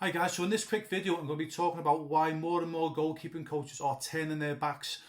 Hi guys, so in this quick video I'm going to be talking about why more and more goalkeeping coaches are turning their backs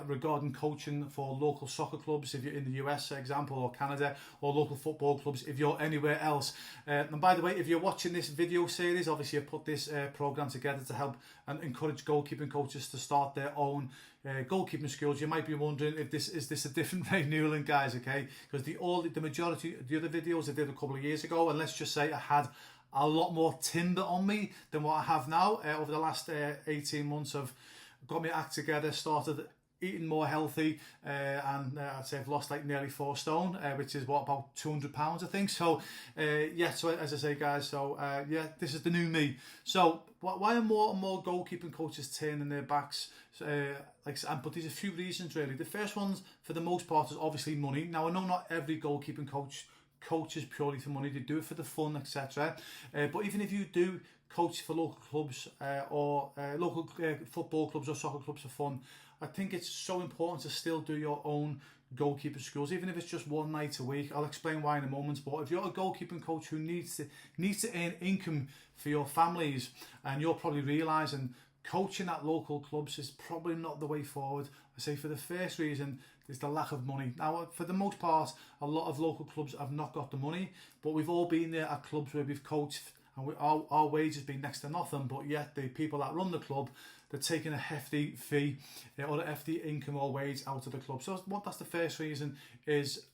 regarding coaching for local soccer clubs if you're in the US, for example, or Canada, or local football clubs if you're anywhere else. And by the way, if you're watching this video series, obviously I put this program together to help and encourage goalkeeping coaches to start their own goalkeeping schools. You might be wondering if this is a different Ray Newland, guys, okay? Because the majority of the other videos I did a couple of years ago, and let's just say I had a lot more timber on me than what I have now. Over the last 18 months I've got my act together, started eating more healthy, and I'd say I've lost like nearly 4 stone, which is what, about 200 pounds I think. So yeah, so as I say guys, so yeah, this is the new me. So why are more and more goalkeeping coaches turning their backs? But there's a few reasons really. The first ones for the most part is obviously money. Now I know not every goalkeeping coaches purely for money, they do it for the fun, etc. But even if you do coach for local clubs or local football clubs or soccer clubs for fun, I think it's so important to still do your own goalkeeper schools, even if it's just one night a week. I'll explain why in a moment. But if you're a goalkeeping coach who needs to earn income for your families, and you're probably realising coaching at local clubs is probably not the way forward. I say for the first reason is the lack of money. Now, for the most part, a lot of local clubs have not got the money, but we've all been there at clubs where we've coached and our wages been next to nothing, but yet the people that run the club, they're taking a hefty fee or a hefty income or wage out of the club. So that's the first reason, is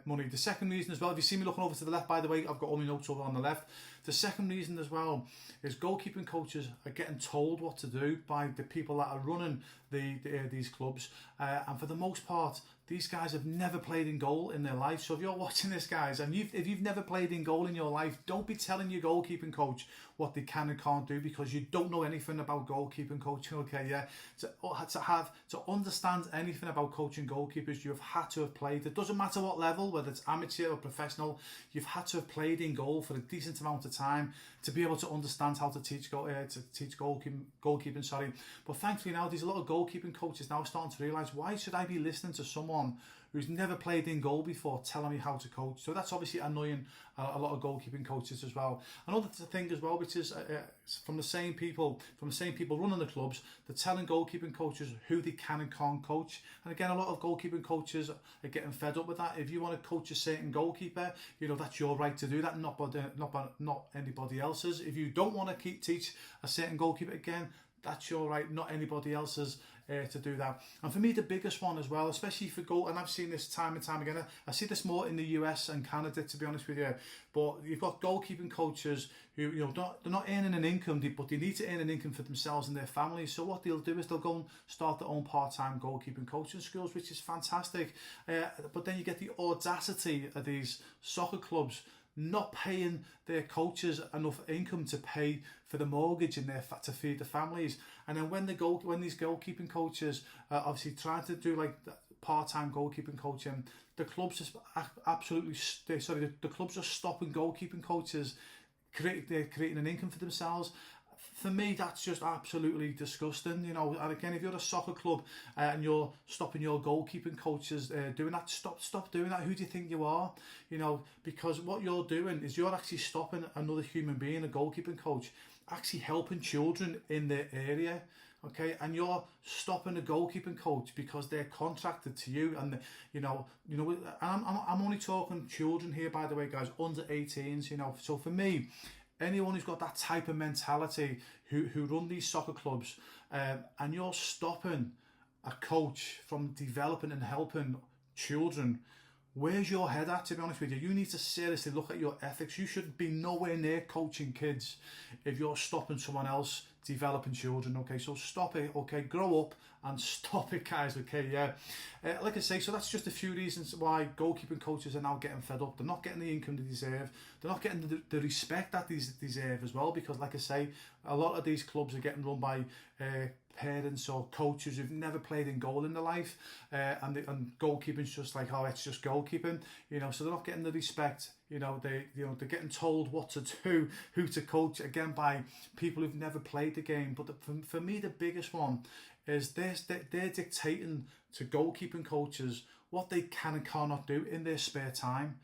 money. The second reason as well, if you see me looking over to the left, by the way, I've got all my notes over on the left. The second reason as well is goalkeeping coaches are getting told what to do by the people that are running these clubs, and for the most part these guys have never played in goal in their life. So if you're watching this, guys, and if you've never played in goal in your life, don't be telling your goalkeeping coach what they can and can't do, because you don't know anything about goalkeeping coaching, okay? Yeah, to understand anything about coaching goalkeepers, you've had to have played. It doesn't matter what level, whether it's amateur or professional, you've had to have played in goal for a decent amount of time to be able to understand how to teach goalkeeping. Sorry, but thankfully now there's a lot of goalkeeping coaches now starting to realise, why should I be listening to someone who's never played in goal before telling me how to coach? So that's obviously annoying a lot of goalkeeping coaches as well. Another thing as well, which is from the same people running the clubs, they're telling goalkeeping coaches who they can and can't coach. And again, a lot of goalkeeping coaches are getting fed up with that. If you want to coach a certain goalkeeper, you know that's your right to do that, not anybody else's. If you don't want to teach a certain goalkeeper, again, that's your right, not anybody else's, to do that. And for me, the biggest one as well, especially for goal, and I've seen this time and time again, I see this more in the US and Canada, to be honest with you, but you've got goalkeeping coaches who, you know, they're not earning an income, but they need to earn an income for themselves and their families. So what they'll do is they'll go and start their own part-time goalkeeping coaching schools, which is fantastic. But then you get the audacity of these soccer clubs not paying their coaches enough income to pay for the mortgage and to feed the families. And then when these goalkeeping coaches obviously try to do like part-time goalkeeping coaching, the clubs the clubs are stopping goalkeeping coaches creating an income for themselves. For me, that's just absolutely disgusting, you know. And again, if you're a soccer club and you're stopping your goalkeeping coaches doing that, stop doing that. Who do you think you are? You know, because what you're doing is you're actually stopping another human being, a goalkeeping coach, actually helping children in their area. Okay, and you're stopping a goalkeeping coach because they're contracted to you, and I'm only talking children here, by the way, guys, under 18s. You know, so for me, anyone who's got that type of mentality, who run these soccer clubs, and you're stopping a coach from developing and helping children, where's your head at, to be honest with you? You need to seriously look at your ethics. You should be nowhere near coaching kids if you're stopping someone else developing children. Okay, so stop it. Okay, grow up and stop it, guys. Okay, yeah. Like I say, so that's just a few reasons why goalkeeping coaches are now getting fed up. They're not getting the income they deserve. They're not getting the respect that they deserve as well, because like I say, a lot of these clubs are getting run by parents or coaches who've never played in goal in their life, and goalkeeping's just like, oh, it's just goalkeeping, you know. So they're not getting the respect. They're getting told what to do, who to coach, again, by people who've never played the game. But for me, the biggest one is they're dictating to goalkeeping coaches what they can and cannot do in their spare time.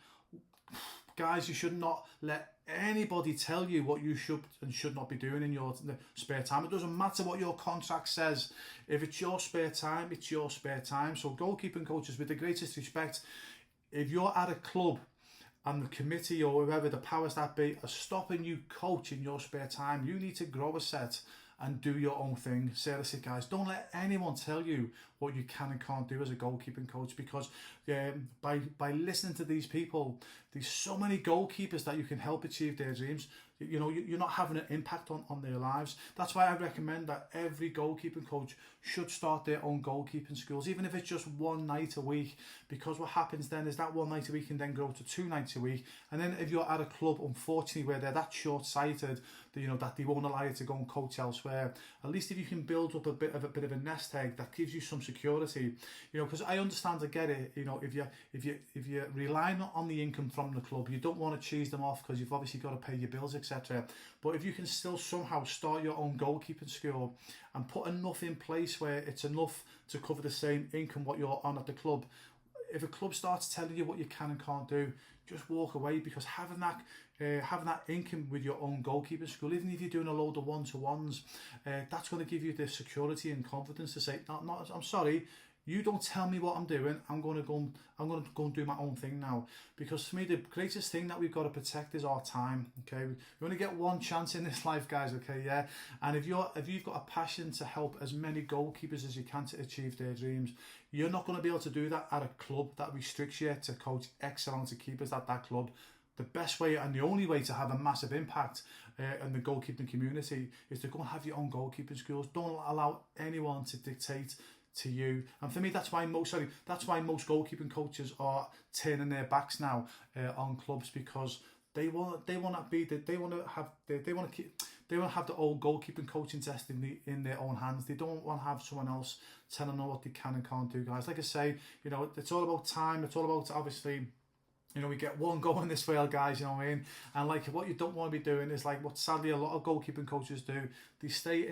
guys, you should not let anybody tell you what you should and should not be doing in your spare time. It doesn't matter what your contract says. If it's your spare time, it's your spare time. So goalkeeping coaches, with the greatest respect, if you're at a club and the committee or whoever, the powers that be, are stopping you coach in your spare time, you need to grow a set and do your own thing. Seriously, guys, don't let anyone tell you what you can and can't do as a goalkeeping coach, because by listening to these people, there's so many goalkeepers that you can help achieve their dreams. You know, you're not having an impact on their lives. That's why I recommend that every goalkeeping coach should start their own goalkeeping schools, even if it's just one night a week, because what happens then is that one night a week can then grow to 2 nights a week. And then if you're at a club, unfortunately, where they're that short-sighted, that they won't allow you to go and coach elsewhere, at least if you can build up a bit of a nest egg that gives you some security, because I understand, I get it. If you're relying on the income from the club, you don't want to cheese them off because you've obviously got to pay your bills, etc. But if you can still somehow start your own goalkeeping school and put enough in place where it's enough to cover the same income what you're on at the club, if a club starts telling you what you can and can't do, just walk away, because having that income with your own goalkeeping school, even if you're doing a load of one-to-ones, that's going to give you the security and confidence to say, no, I'm sorry, you don't tell me what I'm doing. I'm going to go and do my own thing now. Because for me, the greatest thing that we've got to protect is our time. Okay, we only get one chance in this life, guys. Okay, yeah. And if you've got a passion to help as many goalkeepers as you can to achieve their dreams, you're not going to be able to do that at a club that restricts you to coach X amount of keepers at that club. The best way and the only way to have a massive impact in the goalkeeping community is to go and have your own goalkeeping schools. Don't allow anyone to dictate to you. And for me, that's why most goalkeeping coaches are turning their backs now on clubs, because they want to have the old goalkeeping coaching destiny in their own hands. They don't want to have someone else telling them what they can and can't do, guys. Like I say, it's all about time. It's all about, obviously, we get one go in this world, guys, you know what I mean? And like, what you don't want to be doing is like what sadly a lot of goalkeeping coaches do. They stay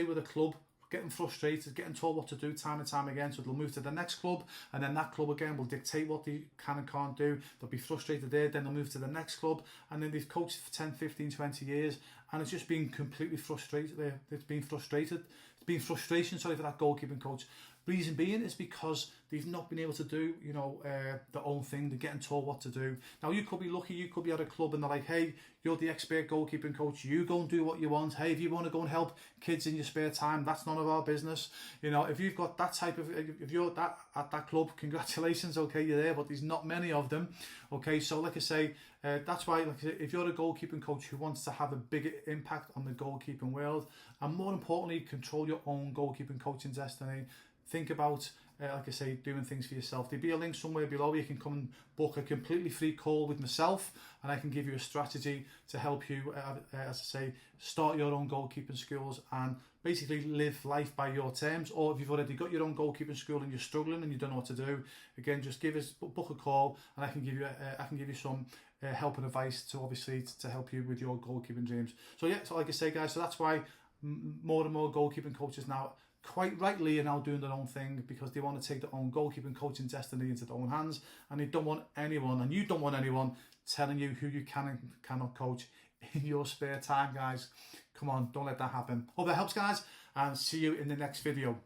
with a club, getting frustrated, getting told what to do time and time again, so they'll move to the next club, and then that club again will dictate what they can and can't do. They'll be frustrated there, then they'll move to the next club, and then they've coached for 10, 15, 20 years, and it's just been completely frustrated there. It's been frustration, for that goalkeeping coach. Reason being is because they've not been able to do, their own thing. They're getting told what to do. Now, you could be lucky, you could be at a club and they're like, hey, you're the expert goalkeeping coach, you go and do what you want. Hey, if you want to go and help kids in your spare time, that's none of our business. If you've got that type of, if you're that at that club, congratulations, okay, you're there, but there's not many of them. Okay, so like I say, that's why, like I say, if you're a goalkeeping coach who wants to have a bigger impact on the goalkeeping world, and more importantly, control your own goalkeeping coaching destiny, think about, like I say, doing things for yourself. There'll be a link somewhere below. You can come and book a completely free call with myself, and I can give you a strategy to help you, as I say, start your own goalkeeping schools and basically live life by your terms. Or if you've already got your own goalkeeping school and you're struggling and you don't know what to do, again, just book a call, and I can give you some help and advice to obviously to help you with your goalkeeping dreams. So yeah, so like I say, guys, so that's why more and more goalkeeping coaches now, quite rightly, are now doing their own thing, because they want to take their own goalkeeping coaching destiny into their own hands, and they don't want anyone, and you don't want anyone, telling you who you can and cannot coach in your spare time, guys. Come on, don't let that happen. Hope that helps, guys, and see you in the next video.